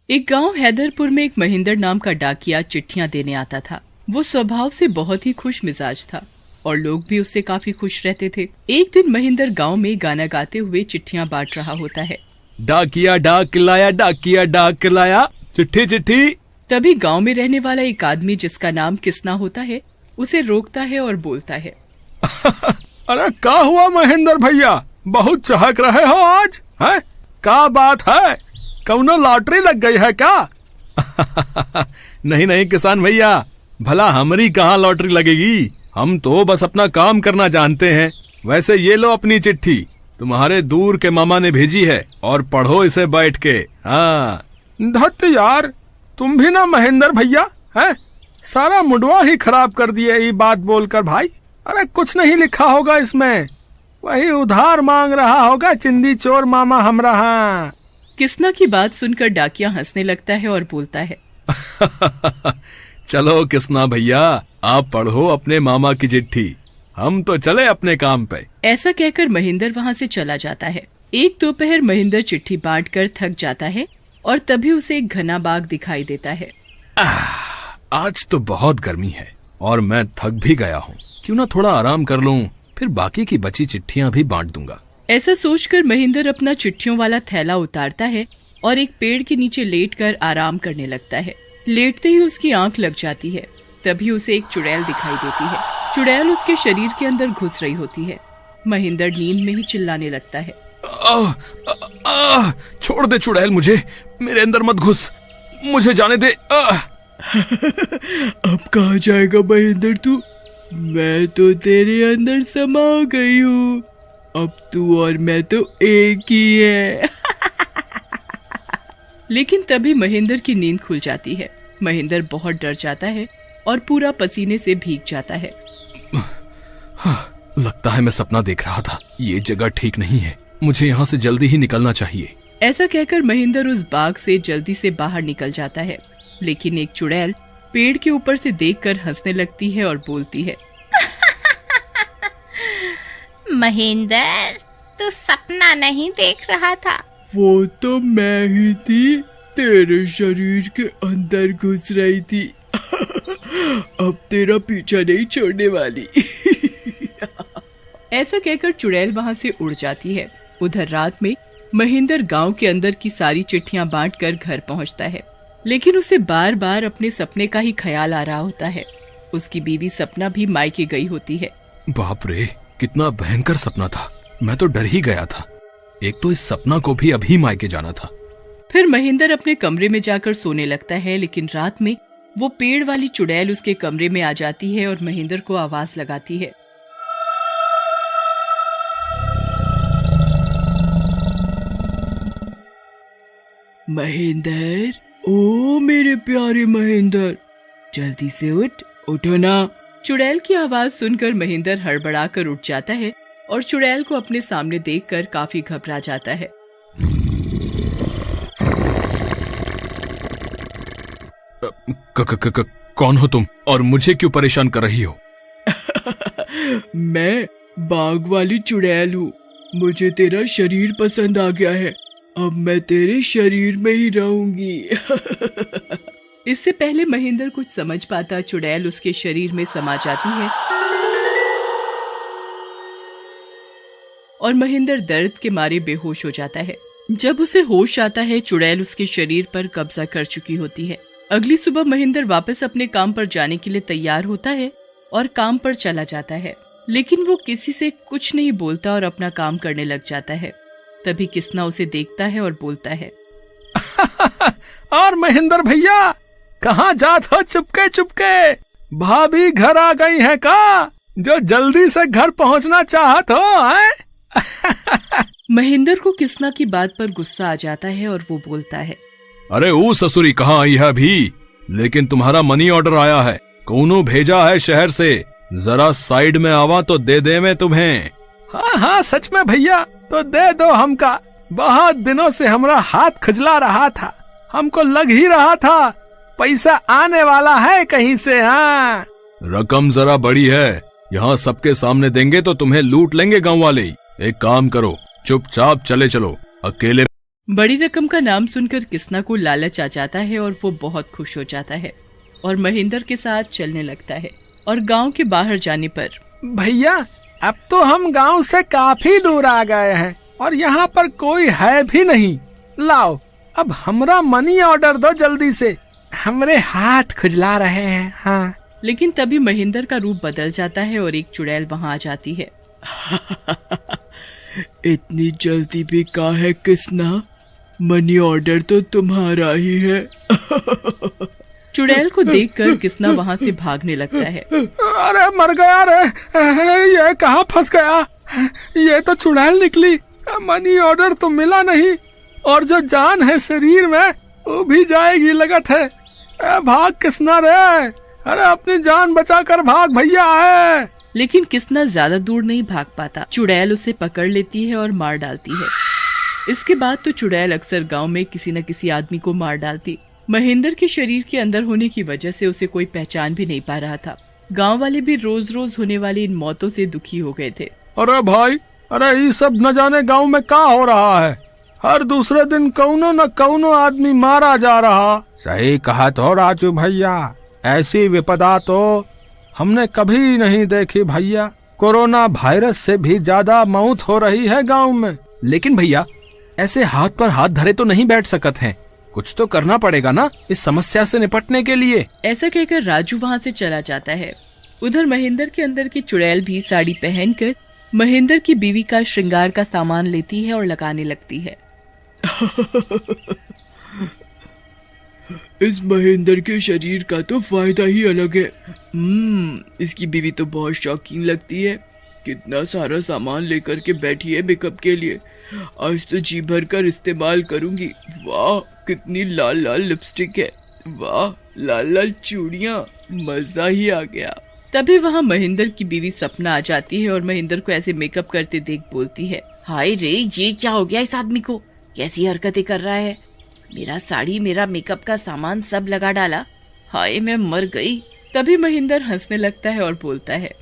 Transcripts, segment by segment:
एक गांव हैदरपुर में एक महेंद्र नाम का डाकिया चिट्ठियां देने आता था। वो स्वभाव से बहुत ही खुश मिजाज था और लोग भी उससे काफी खुश रहते थे। एक दिन महेंद्र गांव में गाना गाते हुए चिट्ठियां बांट रहा होता है। डाकिया डाक लाया, डाकिया डाक लाया, चिट्ठी चिट्ठी। तभी गांव में रहने वाला एक आदमी जिसका नाम किसना होता है उसे रोकता है और बोलता है अरे क्या हुआ महेंद्र भैया, बहुत चहक रहे हो आज, है? क्या बात है, कौनो लॉटरी लग गई है क्या? नहीं नहीं किसान भैया, भला हमारी कहाँ लॉटरी लगेगी, हम तो बस अपना काम करना जानते हैं। वैसे ये लो अपनी चिट्ठी, तुम्हारे दूर के मामा ने भेजी है और पढ़ो इसे बैठ के। हाँ धत यार, तुम भी ना महेंद्र भैया, है? सारा मुडवा ही खराब कर दिया ये बात बोलकर भाई। अरे कुछ नहीं लिखा होगा इसमें, वही उधार मांग रहा होगा चिंदी चोर मामा हम रहा। किसना की बात सुनकर डाकिया हंसने लगता है और बोलता है चलो किसना भैया, आप पढ़ो अपने मामा की चिट्ठी, हम तो चले अपने काम पे। ऐसा कहकर महेंद्र वहाँ से चला जाता है। एक दोपहर महेंद्र चिट्ठी बांटकर थक जाता है और तभी उसे एक घना बाग दिखाई देता है। आज तो बहुत गर्मी है और मैं थक भी गया हूँ, क्यों ना थोड़ा आराम कर लूँ, फिर बाकी की बची चिट्ठियाँ भी बांट दूंगा। ऐसा सोचकर महेंद्र अपना चिट्ठियों वाला थैला उतारता है और एक पेड़ के नीचे लेटकर आराम करने लगता है। लेटते ही उसकी आंख लग जाती है। तभी उसे एक चुड़ैल दिखाई देती है। चुड़ैल उसके शरीर के अंदर घुस रही होती है। महेंद्र नींद में ही चिल्लाने लगता है, छोड़ दे चुड़ैल, मुझे मेरे अंदर मत घुस, मुझे जाने दे। अब कहाँ जाएगा महेंद्र तू, मैं तो तेरे अंदर समा गई हूँ, अब तू और मैं तो एक ही है। लेकिन तभी महेंद्र की नींद खुल जाती है। महेंद्र बहुत डर जाता है और पूरा पसीने से भीग जाता है। लगता है मैं सपना देख रहा था, ये जगह ठीक नहीं है, मुझे यहाँ से जल्दी ही निकलना चाहिए। ऐसा कहकर महेंद्र उस बाग से जल्दी से बाहर निकल जाता है। लेकिन एक चुड़ैल पेड़ के ऊपर से देखकर हंसने लगती है और बोलती है, महेंद्र, तू सपना नहीं देख रहा था, वो तो मैं ही थी, तेरे शरीर के अंदर घुस रही थी। अब तेरा पीछा नहीं छोड़ने वाली। ऐसा कहकर चुड़ैल वहाँ से उड़ जाती है। उधर रात में महेंद्र गांव के अंदर की सारी चिट्ठियां बांटकर घर पहुँचता है। लेकिन उसे बार बार अपने सपने का ही ख्याल आ रहा होता है। उसकी बीवी सपना भी मायके गई होती है। बाप रे, कितना भयंकर सपना था, मैं तो डर ही गया था। एक तो इस सपना को भी अभी मायके जाना था। फिर महेंद्र अपने कमरे में जाकर सोने लगता है। लेकिन रात में वो पेड़ वाली चुड़ैल उसके कमरे में आ जाती है और महेंद्र को आवाज लगाती है, महेंद्र, ओ मेरे प्यारे महेंद्र, जल्दी से उठ, उठो ना। चुड़ैल की आवाज सुनकर महेंद्र हड़बड़ाकर उठ जाता है और चुड़ैल को अपने सामने देखकर काफी घबरा जाता है। कौन हो तुम और मुझे क्यों परेशान कर रही हो? मैं बाग वाली चुड़ैल हूँ, मुझे तेरा शरीर पसंद आ गया है, अब मैं तेरे शरीर में ही रहूंगी। इससे पहले महेंद्र कुछ समझ पाता, चुड़ैल उसके शरीर में समा जाती है और महेंद्र दर्द के मारे बेहोश हो जाता है। जब उसे होश आता है, चुड़ैल उसके शरीर पर कब्जा कर चुकी होती है। अगली सुबह महेंद्र वापस अपने काम पर जाने के लिए तैयार होता है और काम पर चला जाता है। लेकिन वो किसी से कुछ नहीं बोलता और अपना काम करने लग जाता है। तभी किसना उसे देखता है और बोलता है, और महेंद्र भैया, कहाँ जात हो चुपके चुपके? भाभी घर आ गई है का, जो जल्दी से घर पहुँचना चाहत हो, हैं? महेंद्र को किसना की बात पर गुस्सा आ जाता है और वो बोलता है, अरे वो ससुरी कहाँ आई है अभी, लेकिन तुम्हारा मनी ऑर्डर आया है, कौनो भेजा है शहर से, जरा साइड में आवा तो दे दे मैं तुम्हें। हाँ हाँ सच में भैया, तो दे दो हमका, बहुत दिनों से हमारा हाथ खजला रहा था, हमको लग ही रहा था पैसा आने वाला है कहीं से। हाँ रकम जरा बड़ी है, यहाँ सबके सामने देंगे तो तुम्हें लूट लेंगे गांव वाले। एक काम करो, चुपचाप चले चलो, अकेले बड़ी रकम का नाम सुनकर किसना को लालच आ जाता है और वो बहुत खुश हो जाता है और महेंद्र के साथ चलने लगता है। और गांव के बाहर जाने पर, भैया अब तो हम गांव से काफी दूर आ गए हैं और यहाँ पर कोई है भी नहीं। लाओ अब हमरा मनी ऑर्डर दो जल्दी से, हमरे हाथ खुजला रहे हैं। हाँ। लेकिन तभी महेंद्र का रूप बदल जाता है और एक चुड़ैल वहाँ आ जाती है। इतनी जल्दी भी का है किसना, मनी ऑर्डर तो तुम्हारा ही है। चुड़ैल को देखकर किसना वहाँ से भागने लगता है। अरे मर गया रे, ये कहाँ फंस गया, ये तो चुड़ैल निकली। मनी ऑर्डर तो मिला नहीं और जो जान है शरीर में वो भी जाएगी लगत है। भाग किसना रे, अरे अपनी जान बचाकर भाग भैया है। लेकिन किसना ज्यादा दूर नहीं भाग पाता, चुड़ैल उसे पकड़ लेती है और मार डालती है। इसके बाद तो चुड़ैल अक्सर गांव में किसी न किसी आदमी को मार डालती। महेंद्र के शरीर के अंदर होने की वजह से उसे कोई पहचान भी नहीं पा रहा था। गांव वाले भी रोज रोज होने वाली इन मौतों से दुखी हो गए थे। अरे भाई, अरे ये सब न जाने गांव में क्या हो रहा है, हर दूसरे दिन कौनो न कौनो आदमी मारा जा रहा। सही कहा तो राजू भैया, ऐसी विपदा तो हमने कभी नहीं देखी भैया। कोरोना वायरस से भी ज्यादा मौत हो रही है गांव में। लेकिन भैया ऐसे हाथ पर हाथ धरे तो नहीं बैठ सकते हैं, कुछ तो करना पड़ेगा ना इस समस्या से निपटने के लिए। ऐसा कहकर राजू वहाँ से चला जाता है। उधर महेंद्र के अंदर की चुड़ैल भी साड़ी पहनकर महेंद्र की बीवी का श्रृंगार का सामान लेती है और लगाने लगती है। इस महेंद्र के शरीर का तो फायदा ही अलग है। इसकी बीवी तो बहुत शौकीन लगती है, कितना सारा सामान लेकर के बैठी है मेकअप के लिए। आज तो जी भर कर इस्तेमाल करूंगी। वाह कितनी लाल लाल लिपस्टिक है, वाह लाल लाल चूड़ियां, मजा ही आ गया। तभी वहाँ महेंद्र की बीवी सपना आ जाती है और महेंद्र को ऐसे मेकअप करते देख बोलती है, हाय रे ये क्या हो गया इस आदमी को, कैसी हरकतें कर रहा है, मेरा साड़ी मेरा मेकअप का सामान सब लगा डाला, हाय मैं मर गई। तभी महेंद्र हंसने लगता है और बोलता है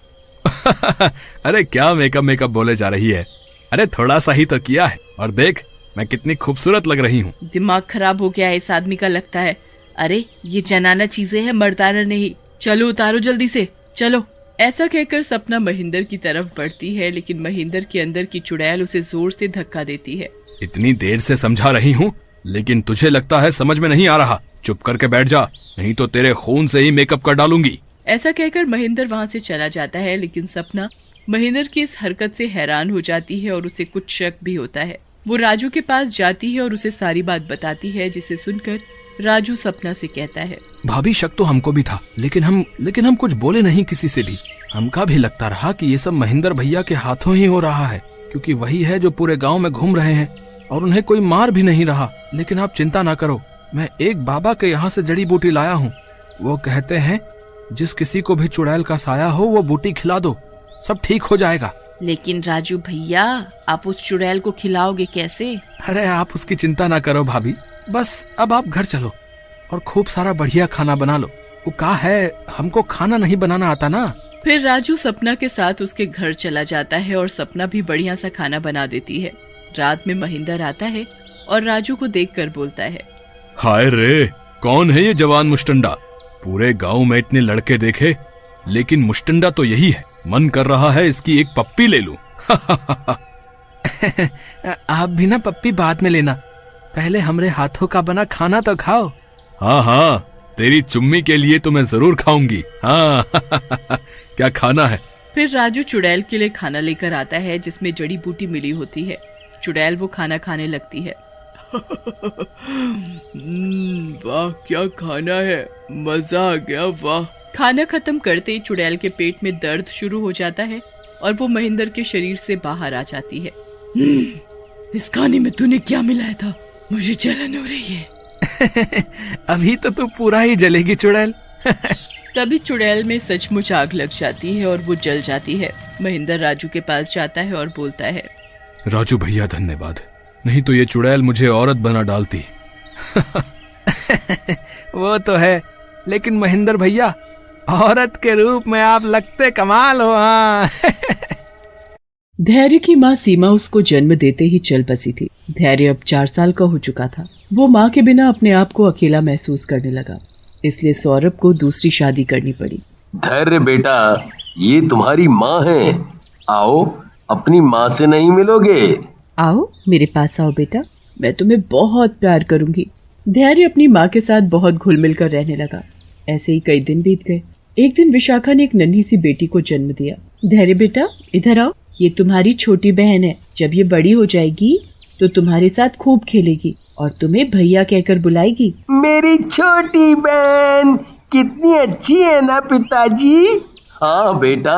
अरे क्या मेकअप बोले जा रही है, अरे थोड़ा सा ही तो किया है और देख मैं कितनी खूबसूरत लग रही हूँ। दिमाग खराब हो गया है इस आदमी का लगता है। अरे ये जनाना चीजें हैं, मर्दाना नहीं, चलो उतारो जल्दी से चलो। ऐसा कहकर सपना महेंद्र की तरफ बढ़ती है, लेकिन महेंद्र के अंदर की चुड़ैल उसे जोर से धक्का देती है। इतनी देर से समझा रही हूँ लेकिन तुझे लगता है समझ में नहीं आ रहा, चुप करके बैठ जा, नहीं तो तेरे खून से ही मेकअप कर डालूंगी। ऐसा कहकर महेंद्र वहाँ से चला जाता है, लेकिन सपना महेंद्र की इस हरकत से हैरान हो जाती है और उसे कुछ शक भी होता है। वो राजू के पास जाती है और उसे सारी बात बताती है, जिसे सुनकर राजू सपना से कहता है, भाभी शक तो हमको भी था, लेकिन हम कुछ बोले नहीं किसी से भी। हमका भी लगता रहा कि ये सब महेंद्र भैया के हाथों ही हो रहा है, क्योंकि वही है जो पूरे गांव में घूम रहे हैं और उन्हें कोई मार भी नहीं रहा। लेकिन आप चिंता ना करो, मैं एक बाबा के यहाँ से जड़ी बूटी लाया हूँ। वो कहते हैं जिस किसी को भी चुड़ैल का साया हो वो बूटी खिला दो, सब ठीक हो जाएगा। लेकिन राजू भैया आप उस चुड़ैल को खिलाओगे कैसे? अरे आप उसकी चिंता ना करो भाभी, बस अब आप घर चलो और खूब सारा बढ़िया खाना बना लो। वो कहा है हमको खाना नहीं बनाना आता ना। फिर राजू सपना के साथ उसके घर चला जाता है और सपना भी बढ़िया सा खाना बना देती है। रात में महेंद्र आता है और राजू को देखकर बोलता है, हाय रे कौन है ये जवान मुस्टंडा, पूरे गांव में इतने लड़के देखे लेकिन मुस्टंडा तो यही है, मन कर रहा है इसकी एक पप्पी ले लूं। आप भी ना पप्पी बाद में लेना, पहले हमरे हाथों का बना खाना तो खाओ। हाँ तेरी चुम्मी के लिए तो मैं जरूर खाऊंगी। हाँ क्या खाना है? फिर राजू चुड़ैल के लिए खाना लेकर आता है जिसमें जड़ी बूटी मिली होती है। चुड़ैल वो खाना खाने लगती है। वाह क्या खाना है, मजा आ गया, वाह। खाना खत्म करते ही चुड़ैल के पेट में दर्द शुरू हो जाता है और वो महेंद्र के शरीर से बाहर आ जाती है। इस खाने में तूने क्या मिलाया था, मुझे जलन हो रही है। अभी तो तू पूरा ही जलेगी चुड़ैल। तभी चुड़ैल में सचमुच आग लग जाती है और वो जल जाती है। महेंद्र राजू के पास जाता है और बोलता है, राजू भैया धन्यवाद, नहीं तो ये चुड़ैल मुझे औरत बना डालती। वो तो है, लेकिन महेंद्र भैया औरत के रूप में आप लगते कमाल हो। हाँ धैर्य की माँ सीमा उसको जन्म देते ही चल बसी थी। धैर्य अब 4 साल का हो चुका था। वो माँ के बिना अपने आप को अकेला महसूस करने लगा, इसलिए सौरभ को दूसरी शादी करनी पड़ी। धैर्य बेटा, ये तुम्हारी माँ है। आओ, अपनी माँ से नहीं मिलोगे? आओ, मेरे पास आओ बेटा, मैं तुम्हें बहुत प्यार करूंगी। धैर्य अपनी माँ के साथ बहुत घुल मिल कर रहने लगा। ऐसे ही कई दिन बीत गए। एक दिन विशाखा ने एक नन्ही सी बेटी को जन्म दिया। धैर्य बेटा, इधर आओ, ये तुम्हारी छोटी बहन है। जब ये बड़ी हो जाएगी तो तुम्हारे साथ खूब खेलेगी और तुम्हें भैया कहकर बुलाएगी। मेरी छोटी बहन कितनी अच्छी है ना पिताजी? हाँ बेटा।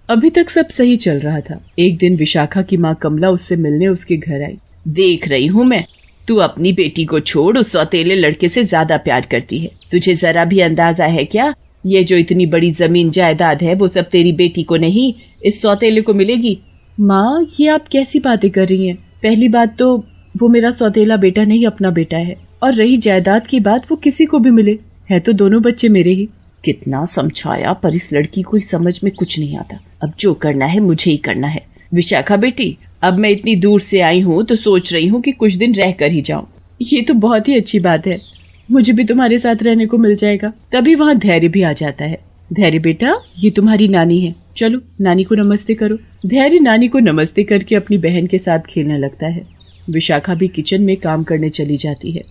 अभी तक सब सही चल रहा था। एक दिन विशाखा की माँ कमला उससे मिलने उसके घर आई। देख रही हूँ मैं, तू अपनी बेटी को छोड़ उस सौतेले लड़के से ज्यादा प्यार करती है। तुझे जरा भी अंदाजा है क्या? ये जो इतनी बड़ी जमीन जायदाद है वो सब तेरी बेटी को नहीं, इस सौतेले को मिलेगी। माँ, ये आप कैसी बातें कर रही हैं? पहली बात तो वो मेरा सौतेला बेटा नहीं, अपना बेटा है। और रही जायदाद की बात, वो किसी को भी मिले, है तो दोनों बच्चे मेरे ही। कितना समझाया पर इस लड़की को समझ में कुछ नहीं आता। अब जो करना है मुझे ही करना है। विशाखा बेटी, अब मैं इतनी दूर से आई हूँ तो सोच रही हूँ कि कुछ दिन रह कर ही जाऊँ। ये तो बहुत ही अच्छी बात है, मुझे भी तुम्हारे साथ रहने को मिल जाएगा। तभी वहाँ धैर्य भी आ जाता है। धैर्य बेटा, ये तुम्हारी नानी है, चलो नानी को नमस्ते करो। धैर्य नानी को नमस्ते करके अपनी बहन के साथ खेलने लगता है। विशाखा भी किचन में काम करने चली जाती है।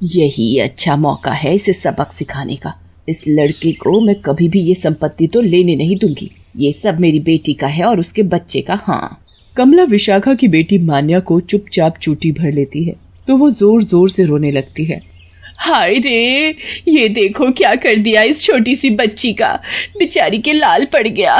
यही अच्छा मौका है इसे सबक सिखाने का। इस लड़के को मैं कभी भी ये संपत्ति तो लेने नहीं दूंगी। ये सब मेरी बेटी का है और उसके बच्चे का। हाँ। कमला विशाखा की बेटी मान्या को चुपचाप चूटी भर लेती है तो वो जोर जोर से रोने लगती है। हाय रे, ये देखो क्या कर दिया इस छोटी सी बच्ची का, बेचारी के लाल पड़ गया।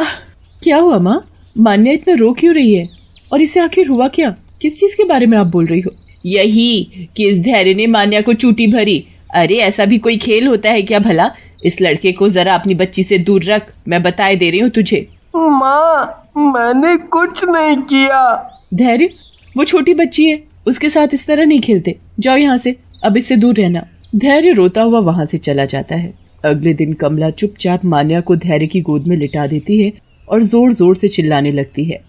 क्या हुआ माँ? मान्या इतना रो क्यों रही है? और इसे आखिर हुआ क्या? किस चीज के बारे में आप बोल रही हो? यही कि इस धैर्य ने मान्या को चूटी भरी। अरे ऐसा भी कोई खेल होता है क्या भला? इस लड़के को जरा अपनी बच्ची से दूर रख, मैं बताए दे रही हूँ तुझे। माँ, मैंने कुछ नहीं किया। धैर्य, वो छोटी बच्ची है, उसके साथ इस तरह नहीं खेलते। जाओ यहाँ से, अब इससे दूर रहना। धैर्य रोता हुआ वहाँ से चला जाता है। अगले दिन कमला चुपचाप मान्या को धैर्य की गोद में लिटा देती है और जोर जोर से चिल्लाने लगती है।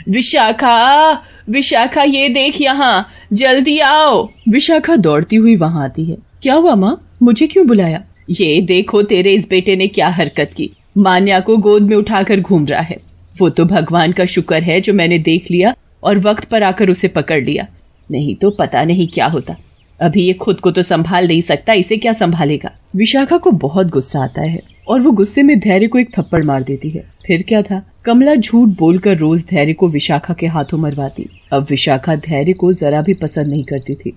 विशाखा, विशाखा, ये देख यहाँ, जल्दी आओ। विशाखा दौड़ती हुई वहाँ आती है। क्या हुआ माँ, मुझे क्यों बुलाया? ये देखो तेरे इस बेटे ने क्या हरकत की, मान्या को गोद में उठाकर घूम रहा है। वो तो भगवान का शुक्र है जो मैंने देख लिया और वक्त पर आकर उसे पकड़ लिया, नहीं तो पता नहीं क्या होता। अभी ये खुद को तो संभाल नहीं सकता, इसे क्या संभालेगा? विशाखा को बहुत गुस्सा आता है और वो गुस्से में धैर्य को एक थप्पड़ मार देती है। फिर क्या था, कमला झूठ बोलकर रोज धैर्य को विशाखा के हाथों मरवाती। अब विशाखा धैर्य को जरा भी पसंद नहीं करती थी।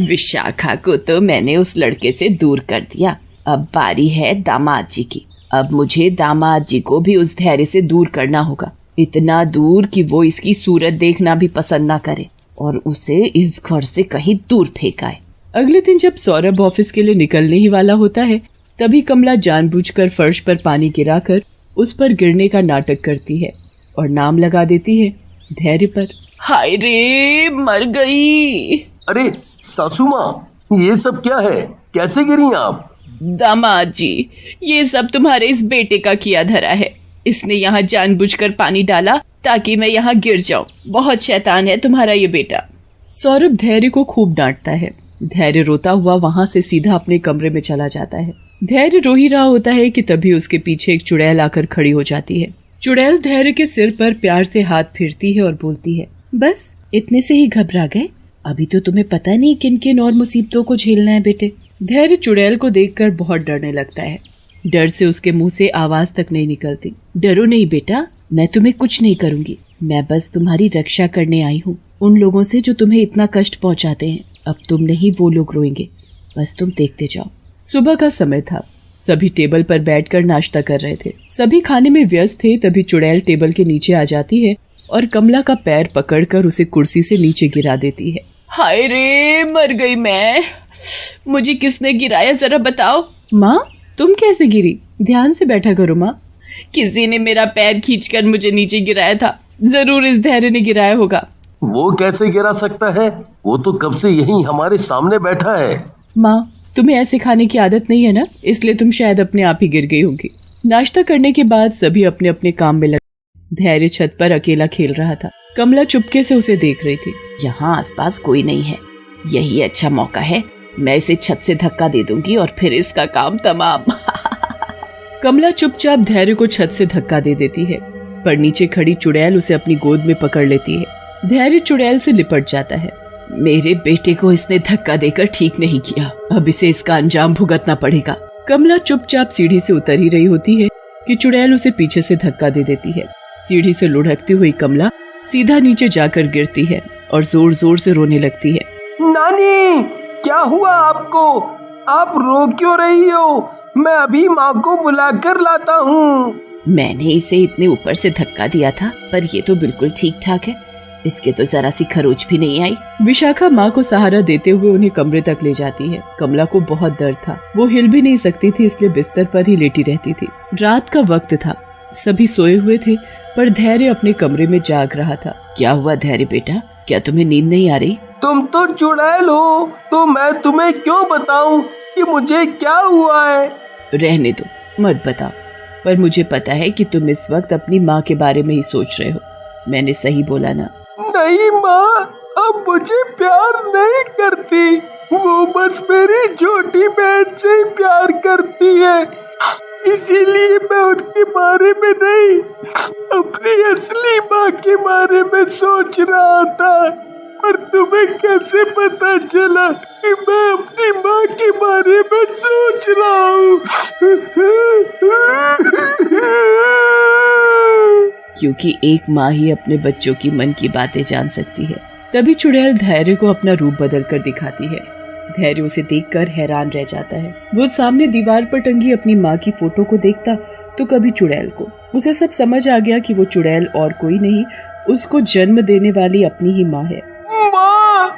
विशाखा को तो मैंने उस लड़के से दूर कर दिया, अब बारी है दामाद जी की। अब मुझे दामाद जी को भी उस धैर्य से दूर करना होगा, इतना दूर कि वो इसकी सूरत देखना भी पसंद ना करे और उसे इस घर से कहीं दूर फेंकाए। अगले दिन जब सौरभ ऑफिस के लिए निकलने ही वाला होता है, तभी कमला जानबूझकर फर्श पर पानी गिराकर उस पर गिरने का नाटक करती है और नाम लगा देती है धैर्य पर। हाय रे, मर गई। अरे सासू माँ, ये सब क्या है? कैसे गिरी आप? दामाद जी, ये सब तुम्हारे इस बेटे का किया धरा है। इसने यहाँ जानबूझकर पानी डाला ताकि मैं यहाँ गिर जाऊं। बहुत शैतान है तुम्हारा ये बेटा। सौरभ धैर्य को खूब डांटता है। धैर्य रोता हुआ वहाँ से सीधा अपने कमरे में चला जाता है। धैर्य रो ही रहा होता है कि तभी उसके पीछे एक चुड़ैल आकर खड़ी हो जाती है। चुड़ैल धैर्य के सिर पर प्यार से हाथ फेरती है और बोलती है, बस इतने से ही घबरा गए? अभी तो तुम्हें पता नहीं किन किन और मुसीबतों को झेलना है बेटे। धैर्य चुड़ैल को देखकर बहुत डरने लगता है। डर से उसके मुंह से आवाज तक नहीं निकलती। डरो नहीं बेटा, मैं तुम्हें कुछ नहीं करूंगी। मैं बस तुम्हारी रक्षा करने आई हूँ, उन लोगों से जो तुम्हें इतना कष्ट पहुँचाते हैं। अब तुम नहीं, वो लोग रोएंगे, बस तुम देखते जाओ। सुबह का समय था। सभी टेबल पर बैठकर नाश्ता कर रहे थे। सभी खाने में व्यस्त थे। तभी चुड़ैल टेबल के नीचे आ जाती है और कमला का पैर पकड़कर उसे कुर्सी से नीचे गिरा देती है। हाय रे, मर गई मैं। मुझे किसने गिराया जरा बताओ। माँ, तुम कैसे गिरी? ध्यान से बैठा करो माँ। किसी ने मेरा पैर खींचकर मुझे नीचे गिराया था। जरूर इस धैर्य ने गिराया होगा। वो कैसे गिरा सकता है? वो तो कब से यहीं हमारे सामने बैठा है। माँ, तुम्हें ऐसे खाने की आदत नहीं है ना, इसलिए तुम शायद अपने आप ही गिर गई होगी। नाश्ता करने के बाद सभी अपने अपने काम में लगे। धैर्य छत पर अकेला खेल रहा था। कमला चुपके से उसे देख रही थी। यहाँ आसपास कोई नहीं है, यही अच्छा मौका है। मैं इसे छत से धक्का दे दूंगी और फिर इसका काम तमाम। कमला चुपचाप धैर्य को छत से धक्का दे देती है, पर नीचे खड़ी चुड़ैल उसे अपनी गोद में पकड़ लेती है। धैर्य चुड़ैल से लिपट जाता है। मेरे बेटे को इसने धक्का देकर ठीक नहीं किया, अब इसे इसका अंजाम भुगतना पड़ेगा। कमला चुपचाप सीढ़ी से उतर ही रही होती है कि चुड़ैल उसे पीछे से धक्का दे देती है। सीढ़ी से लुढ़कती हुई कमला सीधा नीचे जाकर गिरती है और जोर जोर से रोने लगती है। नानी, क्या हुआ आपको? आप रो क्यों रही हो? मैं अभी माँ को बुलाकर लाता हूँ। मैंने इसे इतने ऊपर से धक्का दिया था, पर ये तो बिल्कुल ठीक ठाक है। इसके तो जरा सी खरोच भी नहीं आई। विशाखा माँ को सहारा देते हुए उन्हें कमरे तक ले जाती है। कमला को बहुत दर्द था, वो हिल भी नहीं सकती थी, इसलिए बिस्तर पर ही लेटी रहती थी। रात का वक्त था, सभी सोए हुए थे, पर धैर्य अपने कमरे में जाग रहा था। क्या हुआ धैर्य बेटा, क्या तुम्हें नींद नहीं आ रही? तुम तो चुड़ैल हो, तो मैं तुम्हें क्यों बताऊं कि मुझे क्या हुआ है? रहने दो, मत बताओ। पर मुझे पता है कि तुम इस वक्त अपनी माँ के बारे में ही सोच रहे हो। मैंने सही बोला ना? नहीं माँ, अब मुझे प्यार नहीं करती। वो बस मेरी छोटी बहन से ही प्यार करती है, इसीलिए मैं उनके बारे में नहीं, अपनी असली माँ के बारे में सोच रहा था। पर तुम्हें कैसे पता चला कि मैं अपनी माँ के बारे में सोच रहा हूँ? क्योंकि एक माँ ही अपने बच्चों की मन की बातें जान सकती है। तभी चुड़ैल धैर्य को अपना रूप बदल कर दिखाती है। धैर्य उसे देखकर हैरान रह जाता है। वो सामने दीवार पर टंगी अपनी माँ की फोटो को देखता तो कभी चुड़ैल को। उसे सब समझ आ गया कि वो चुड़ैल और कोई नहीं, उसको जन्म देने वाली अपनी ही माँ है। माँ,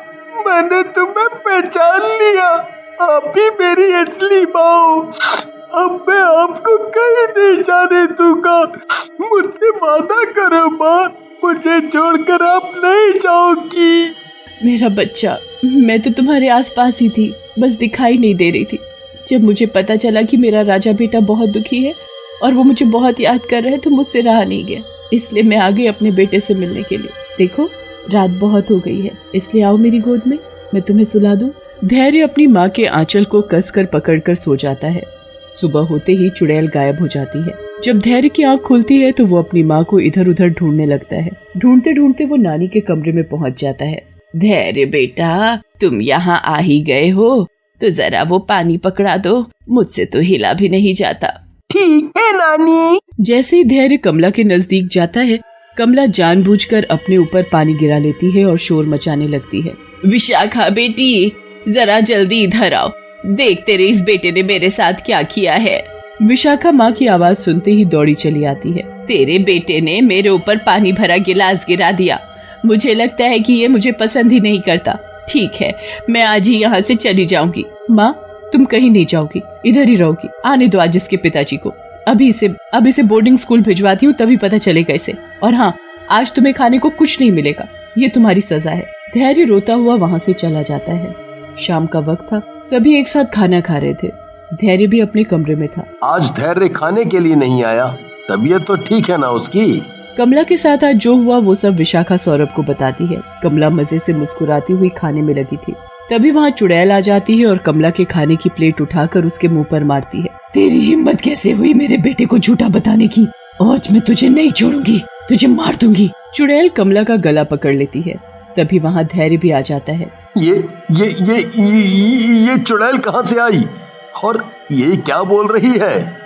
मैंने तुम्हें पहचान लिया, आप ही मेरी असली माँ हो। अब मैं आपको कहीं नहीं जाने दूंगा। मुझसे वादा करो माँ, मुझे छोड़कर आप नहीं जाओगी। मेरा बच्चा, मैं तो तुम्हारे आसपास ही थी, बस दिखाई नहीं दे रही थी। जब मुझे पता चला कि मेरा राजा बेटा बहुत दुखी है और वो मुझे बहुत याद कर रहा है, तो मुझसे रहा नहीं गया, इसलिए मैं आ गई अपने बेटे से मिलने के लिए। देखो, रात बहुत हो गई है, इसलिए आओ मेरी गोद में, मैं तुम्हें सुला दूं। धैर्य अपनी माँ के आंचल को कसकर पकड़कर सो जाता है। सुबह होते ही चुड़ैल गायब हो जाती है। जब धैर्य की आंख खुलती है तो वो अपनी माँ को इधर उधर ढूंढने लगता है। ढूंढते ढूंढते वो नानी के कमरे में पहुंच जाता है। धैर्य बेटा, तुम यहाँ आ ही गए हो, तो जरा वो पानी पकड़ा दो, मुझसे तो हिला भी नहीं जाता। ठीक है नानी। जैसे ही धैर्य कमला के नजदीक जाता है, कमला जानबूझकर अपने ऊपर पानी गिरा लेती है और शोर मचाने लगती है। विशाखा बेटी, जरा जल्दी इधर आओ, देख तेरे इस बेटे ने मेरे साथ क्या किया है। विशाखा माँ की आवाज सुनते ही दौड़ी चली आती है। तेरे बेटे ने मेरे ऊपर पानी भरा गिलास गिरा दिया। मुझे लगता है कि ये मुझे पसंद ही नहीं करता। ठीक है, मैं आज ही यहाँ से चली जाऊंगी। माँ, तुम कहीं नहीं जाओगी, इधर ही रहोगी। आने दो आज इसके पिताजी को। अब इसे बोर्डिंग स्कूल भिजवाती हूँ, तभी पता चलेगा इसे। और हाँ, आज तुम्हें खाने को कुछ नहीं मिलेगा, ये तुम्हारी सजा है। धैर्य रोता हुआ वहाँ से चला जाता है। शाम का वक्त था, सभी एक साथ खाना खा रहे थे। धैर्य भी अपने कमरे में था। आज धैर्य खाने के लिए नहीं आया, तबीयत तो ठीक है ना उसकी? कमला के साथ आज जो हुआ वो सब विशाखा सौरभ को बताती है। कमला मजे से मुस्कुराती हुई खाने में लगी थी। तभी वहाँ चुड़ैल आ जाती है और कमला के खाने की प्लेट उठाकर उसके मुंह पर मारती है। तेरी हिम्मत कैसे हुई मेरे बेटे को झूठा बताने की? आज मैं तुझे नहीं छोड़ूंगी, तुझे मार दूंगी। चुड़ैल कमला का गला पकड़ लेती है। तभी वहाँ धैर्य भी आ जाता है। ये चुड़ैल कहाँ से आई और ये क्या बोल रही है?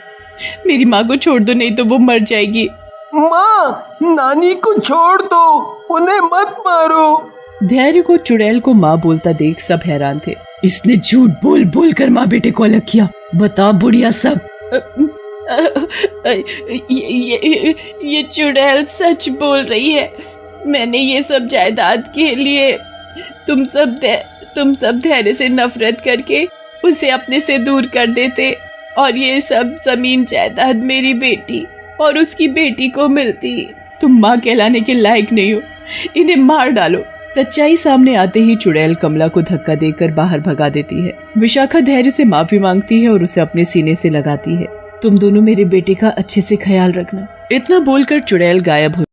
मेरी माँ को छोड़ दो, नहीं तो वो मर जाएगी। माँ, नानी को छोड़ दो, उन्हें मत मारो। धैर्य को चुड़ैल को माँ बोलता देख सब हैरान थे। इसने झूठ बोल बोल कर माँ बेटे को अलग किया। बता बुढ़िया सब। ये चुड़ैल सच बोल रही है। मैंने ये सब जायदाद के लिए तुम सब धैर्य से नफरत करके उसे अपने से दूर कर देते और ये सब जमीन जायदाद मेरी बेटी और उसकी बेटी को मिलती। तुम माँ कहलाने के लायक नहीं हो, इन्हें मार डालो। सच्चाई सामने आते ही चुड़ैल कमला को धक्का देकर बाहर भगा देती है। विशाखा धैर्य से माफी मांगती है और उसे अपने सीने से लगाती है। तुम दोनों मेरे बेटे का अच्छे से ख्याल रखना। इतना बोलकर चुड़ैल गायब हो